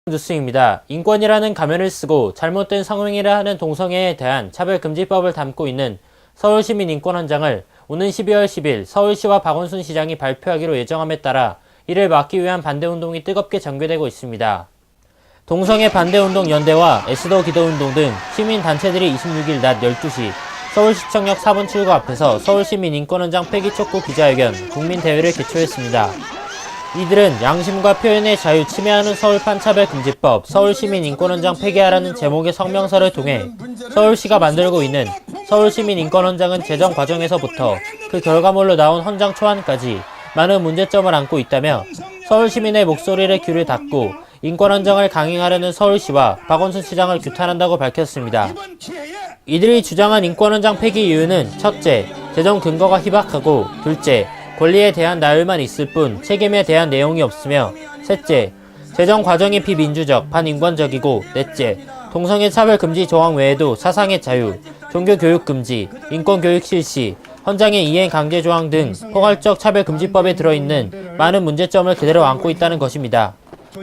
뉴스입니다. 인권이라는 가면을 쓰고 잘못된 성행위를 하는 동성애에 대한 차별금지법을 담고 있는 서울시민인권헌장을 오는 12월 10일 서울시와 박원순 시장이 발표하기로 예정함에 따라 이를 막기 위한 반대운동이 뜨겁게 전개되고 있습니다. 동성애 반대운동 연대와 에스더 기도운동 등 시민단체들이 26일 낮 12시 서울시청역 4번 출구 앞에서 서울시민인권헌장 폐기 촉구 기자회견, 국민대회를 개최했습니다. 이들은 양심과 표현의 자유 침해하는 서울판 차별금지법, 서울시민인권헌장 폐기하라는 제목의 성명서를 통해 서울시가 만들고 있는 서울시민인권헌장은 제정 과정에서부터 그 결과물로 나온 헌장 초안까지 많은 문제점을 안고 있다며 서울시민의 목소리를 귀를 닫고 인권헌장을 강행하려는 서울시와 박원순 시장을 규탄한다고 밝혔습니다. 이들이 주장한 인권헌장 폐기 이유는 첫째, 제정 근거가 희박하고 둘째, 권리에 대한 나열만 있을 뿐 책임에 대한 내용이 없으며 셋째, 제정 과정이 비민주적, 반인권적이고 넷째, 동성애 차별 금지 조항 외에도 사상의 자유, 종교 교육 금지, 인권 교육 실시, 헌장의 이행 강제 조항 등 포괄적 차별 금지법에 들어있는 많은 문제점을 그대로 안고 있다는 것입니다.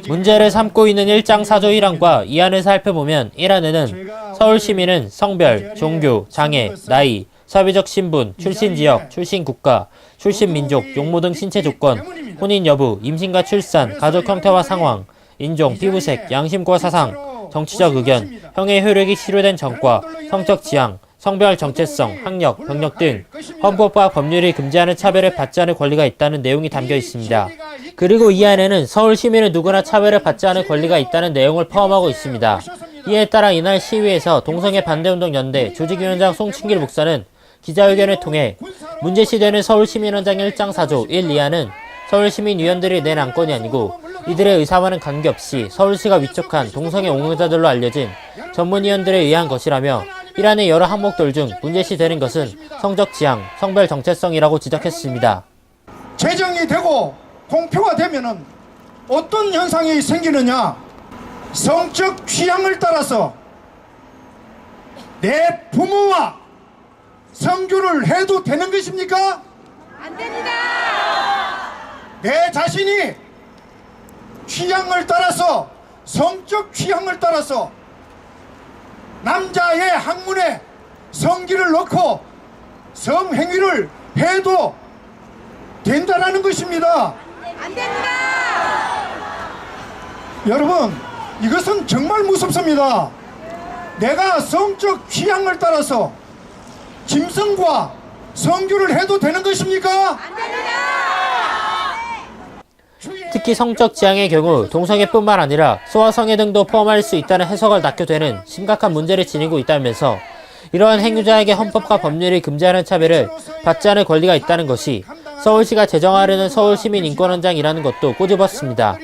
문제를 삼고 있는 1장 4조 1항과 2항을 살펴보면 1항에는 서울 시민은 성별, 종교, 장애, 나이, 사회적 신분, 출신 지역, 출신 국가, 출신 민족, 용모 등 신체 조건, 혼인 여부, 임신과 출산, 가족 형태와 상황, 인종, 피부색, 양심과 사상, 정치적 의견, 형의 효력이 실효된 전과, 성적 지향, 성별 정체성, 학력, 병력 등 헌법과 법률이 금지하는 차별을 받지 않을 권리가 있다는 내용이 담겨 있습니다. 그리고 이 안에는 서울 시민은 누구나 차별을 받지 않을 권리가 있다는 내용을 포함하고 있습니다. 이에 따라 이날 시위에서 동성애 반대운동 연대 조직위원장 송충길 목사는 기자회견을 통해 문제시되는 서울시민헌장 1장 4조 1, 2항은 서울시민위원들이 낸 안건이 아니고 이들의 의사와는 관계없이 서울시가 위촉한 동성애 옹호자들로 알려진 전문위원들에 의한 것이라며 이란의 여러 항목들 중 문제시되는 것은 성적 지향, 성별 정체성이라고 지적했습니다. 제정이 되고 공표가 되면은 어떤 현상이 생기느냐? 성적 취향을 따라서 내 부모와 성교를 해도 되는 것입니까? 안 됩니다. 내 자신이 취향을 따라서 성적 취향을 따라서 남자의 항문에 성기를 넣고 성행위를 해도 된다라는 것입니다. 안 됩니다. 여러분, 이것은 정말 무섭습니다. 내가 성적 취향을 따라서 짐승과 성교를 해도 되는 것입니까? 안 됩니다. 특히 성적 지향의 경우 동성애뿐만 아니라 소아성애 등도 포함할 수 있다는 해석을 낳게 되는 심각한 문제를 지니고 있다면서 이러한 행위자에게 헌법과 법률이 금지하는 차별을 받지 않을 권리가 있다는 것이 서울시가 제정하려는 서울시민인권헌장이라는 것도 꼬집었습니다.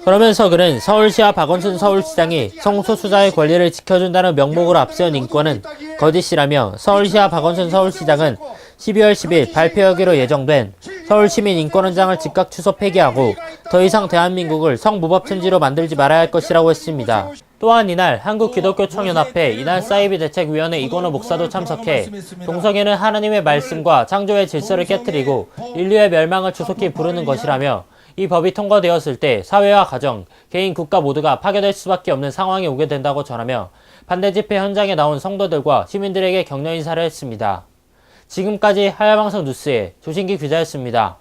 그러면서 그는 서울시와 박원순 서울시장이 성소수자의 권리를 지켜준다는 명목으로 앞세운 인권은 거짓이라며 서울시와 박원순 서울시장은 12월 10일 발표하기로 예정된 서울시민인권헌장을 즉각 취소 폐기하고 더 이상 대한민국을 성무법천지로 만들지 말아야 할 것이라고 했습니다. 또한 이날 한국기독교청연합회 이날사이비대책위원회 이건호 목사도 참석해 동성애는 하나님의 말씀과 창조의 질서를 깨뜨리고 인류의 멸망을 조속히 부르는 것이라며 이 법이 통과되었을 때 사회와 가정, 개인, 국가 모두가 파괴될 수밖에 없는 상황이 오게 된다고 전하며 반대 집회 현장에 나온 성도들과 시민들에게 격려 인사를 했습니다. 지금까지 하야방송 뉴스의 조신기 기자였습니다.